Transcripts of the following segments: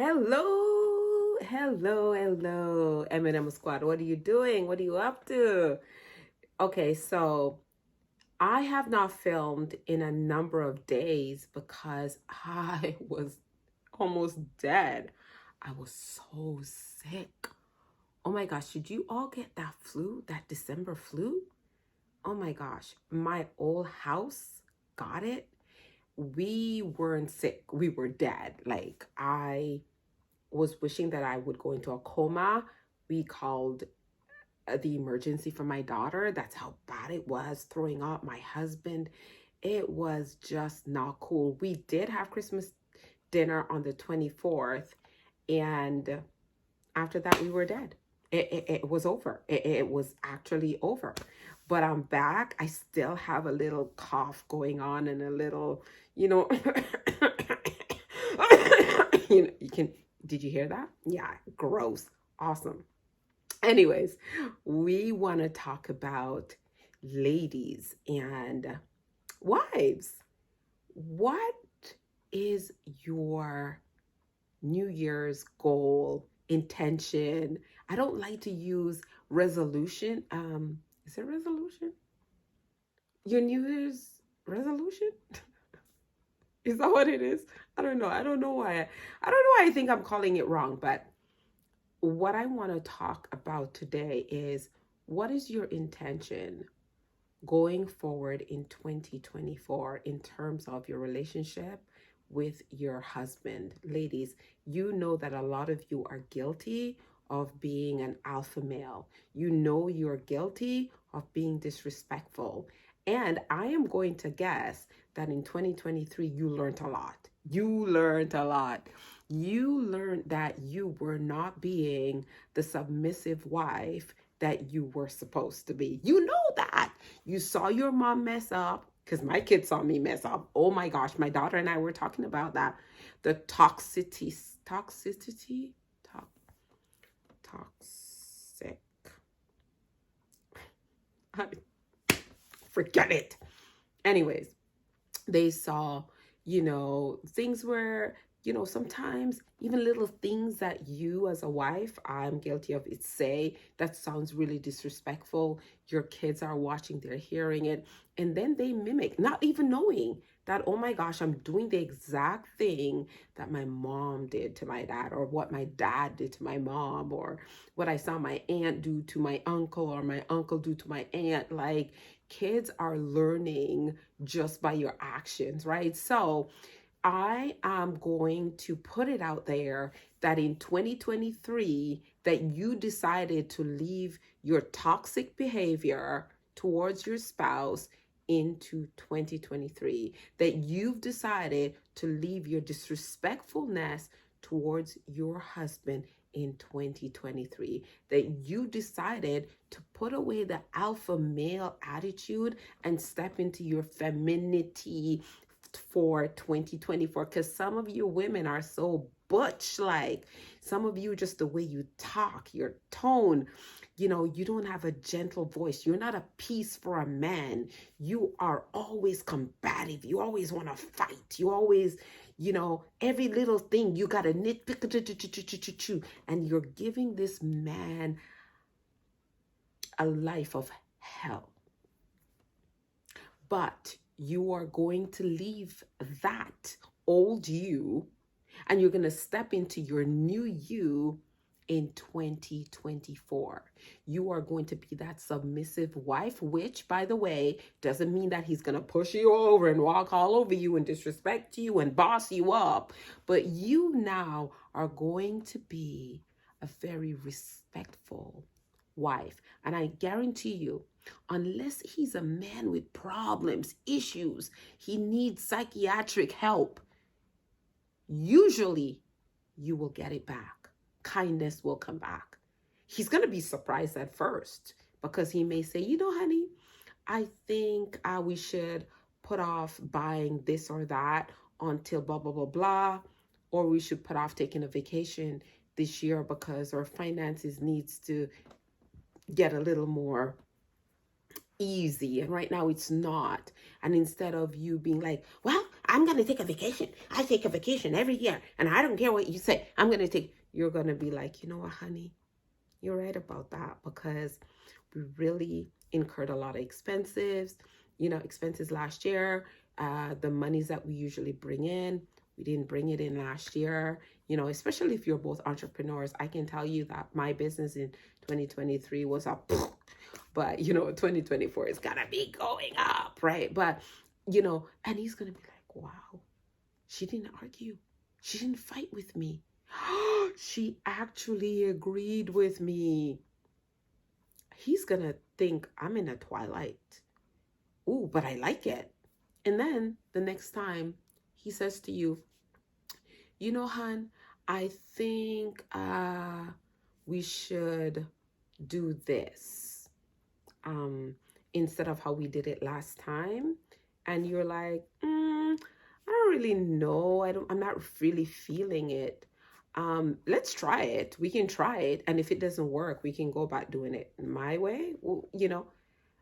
Hello, M&M Squad. What are you doing? What are you up to? Okay, so I have not filmed in a number of days because I was almost dead. I was so sick. Oh my gosh, did you all get that flu, that December flu? Oh my gosh, my old house got it. We weren't sick, we were dead. Like, I was wishing that I would go into a coma. We called the emergency for my daughter. That's how bad it was. Throwing up. My husband. It was just not cool. We did have Christmas dinner on the 24th, and after that, we were dead. It was over. It was actually over. But I'm back. I still have a little cough going on and a little, you know, you can, did you hear that? Yeah, gross. Awesome. Anyways, we want to talk about ladies and wives. What is your New Year's goal, intention? I don't like to use resolution. Is it resolution? Your New Year's resolution? Is that what it is? I don't know. I don't know why. I don't know why I think I'm calling it wrong, but what I want to talk about today is, what is your intention going forward in 2024 in terms of your relationship with your husband? Ladies, you know that a lot of you are guilty of being an alpha male. You know you're guilty of being disrespectful. And I am going to guess that in 2023, you learned a lot. You learned a lot. You learned that you were not being the submissive wife that you were supposed to be. You know that. You saw your mom mess up, because my kids saw me mess up. Oh my gosh, my daughter and I were talking about that. The toxicity, toxic. Forget it. Anyways, they saw, things where, sometimes even little things that you as a wife, I'm guilty of it, say that sounds really disrespectful. Your kids are watching, they're hearing it, and then they mimic, not even knowing that, oh my gosh, I'm doing the exact thing that my mom did to my dad, or what my dad did to my mom, or what I saw my aunt do to my uncle, or my uncle do to my aunt. Like, kids are learning just by your actions, right? So I am going to put it out there that in 2023, that you decided to leave your toxic behavior towards your spouse into 2023, that you've decided to leave your disrespectfulness towards your husband in 2023, that you decided to put away the alpha male attitude and step into your femininity for 2024. Because some of you women are so butch, like some of you, just the way you talk, your tone, you don't have a gentle voice. You're not a piece for a man. You are always combative. You always want to fight. You always, every little thing you got to nitpick, and you're giving this man a life of hell. But you are going to leave that old you, and you're going to step into your new you in 2024. You are going to be that submissive wife, which, by the way, doesn't mean that he's going to push you over and walk all over you and disrespect you and boss you up. But you now are going to be a very respectful wife. And I guarantee you, unless he's a man with problems, issues, he needs psychiatric help, usually you will get it back. Kindness will come back. He's going to be surprised at first, because he may say, honey, I think we should put off buying this or that until blah, blah, blah, blah. Or we should put off taking a vacation this year because our finances needs to get a little more easy, and right now it's not. And instead of you being like, well, I'm going to take a vacation. I take a vacation every year, and I don't care what you say. I'm going to take, you're going to be like, you know what, honey, you're right about that, because we really incurred a lot of expenses last year. The monies that we usually bring in, we didn't bring it in last year. Especially if you're both entrepreneurs, I can tell you that my business in 2023 was up, but 2024 is gonna be going up, right? But and he's gonna be like, wow, she didn't argue, she didn't fight with me. She actually agreed with me. He's gonna think I'm in a twilight. Ooh, but I like it. And then the next time he says to you, hon, I think we should do this instead of how we did it last time. And you're like, I don't really know. I'm not really feeling it. Let's try it. We can try it. And if it doesn't work, we can go back doing it my way,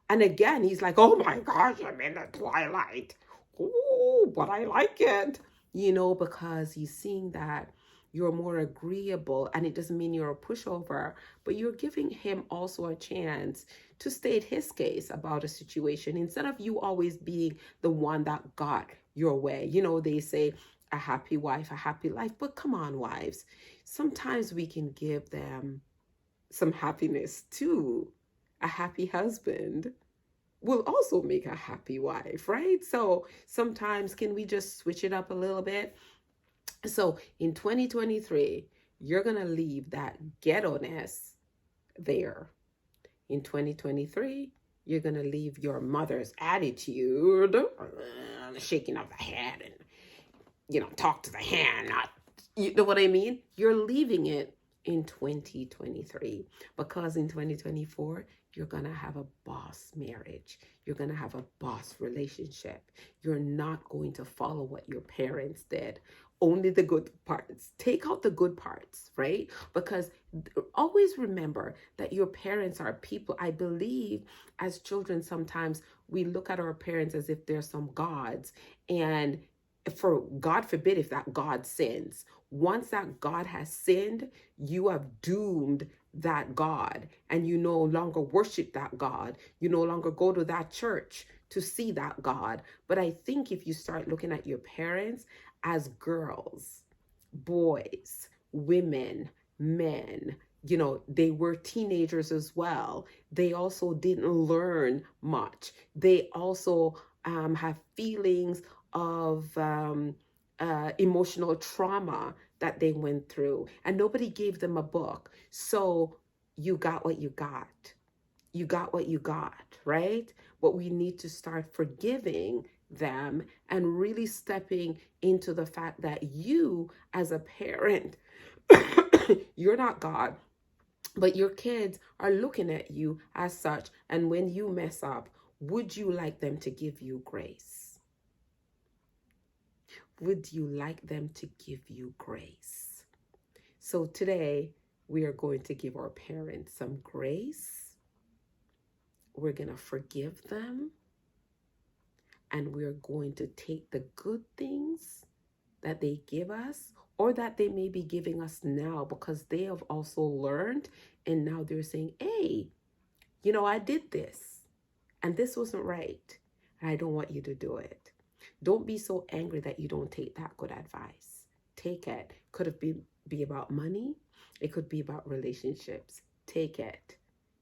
And again, he's like, oh my gosh, I'm in the twilight. Ooh, but I like it. Because he's seeing that you're more agreeable, and it doesn't mean you're a pushover, but you're giving him also a chance to state his case about a situation instead of you always being the one that got your way. They say a happy wife, a happy life, but come on, wives. Sometimes we can give them some happiness too. A happy husband will also make a happy wife, right? So sometimes, can we just switch it up a little bit? So in 2023, you're going to leave that ghetto-ness there. In 2023, you're going to leave your mother's attitude, shaking of the head and, talk to the hand, not, you know what I mean? You're leaving it in 2023, because in 2024, you're going to have a boss marriage. You're going to have a boss relationship. You're not going to follow what your parents did. Only the good parts. Take out the good parts, right? Because always remember that your parents are people. I believe as children, sometimes we look at our parents as if they're some gods, and for God forbid if that God sins. Once that God has sinned, you have doomed that God, and you no longer worship that God. You no longer go to that church to see that God. But I think if you start looking at your parents as girls, boys, women, men, they were teenagers as well. They also didn't learn much. They also have feelings of emotional trauma that they went through, and nobody gave them a book. So you got what you got. You got what you got, right? But we need to start forgiving them and really stepping into the fact that you as a parent, you're not God, but your kids are looking at you as such. And when you mess up, would you like them to give you grace? Would you like them to give you grace? So today, we are going to give our parents some grace. We're going to forgive them. And we're going to take the good things that they give us, or that they may be giving us now, because they have also learned. And now they're saying, hey, I did this, and this wasn't right, and I don't want you to do it. Don't be so angry that you don't take that good advice. Take it. Could have be about money. It could be about relationships. Take it.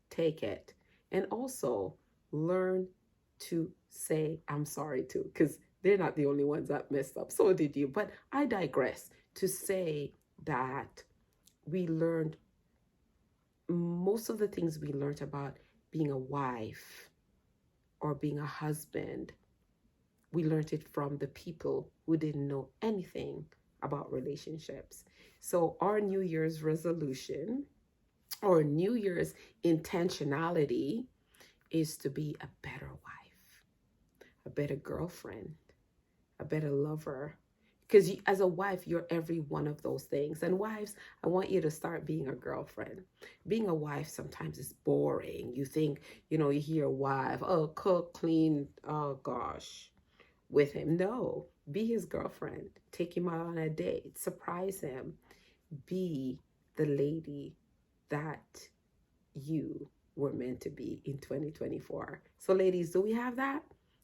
Take it. And also learn to say, I'm sorry too, because they're not the only ones that messed up. So did you. But I digress to say that we learned most of the things we learned about being a wife or being a husband. We learned it from the people who didn't know anything about relationships. So our New Year's resolution or New Year's intentionality is to be a better wife, a better girlfriend, a better lover. Because as a wife, you're every one of those things. And wives, I want you to start being a girlfriend. Being a wife sometimes is boring. You think, you hear a wife, oh, cook, clean, oh gosh, with him. No, Be his girlfriend. Take him out on a date. Surprise him. Be the lady that you were meant to be in 2024. So, ladies, do we have that?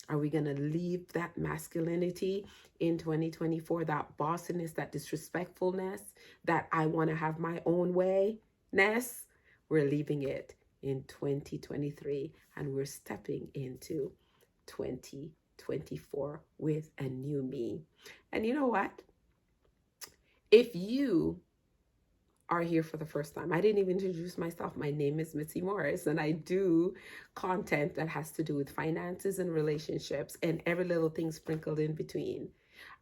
Are we going to leave that masculinity in 2024, that bossiness, that disrespectfulness, that I want to have my own way-ness? We're leaving it in 2023, and we're stepping into 2024 with a new me. And you know what? If you are here for the first time, I didn't even introduce myself. My name is Mitzymorris, and I do content that has to do with finances and relationships and every little thing sprinkled in between.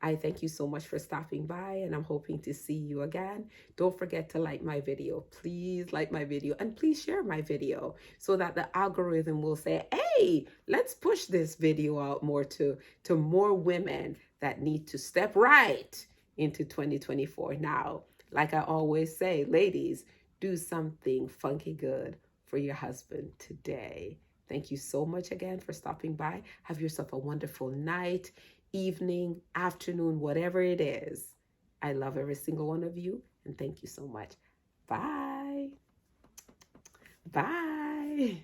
I thank you so much for stopping by, and I'm hoping to see you again. Don't forget to like my video. Please like my video, and please share my video so that the algorithm will say, hey, let's push this video out more to more women that need to step right into 2024. Now, like I always say, ladies, do something funky good for your husband today. Thank you so much again for stopping by. Have yourself a wonderful night, evening, afternoon, whatever it is. I love every single one of you, and thank you so much. Bye. Bye.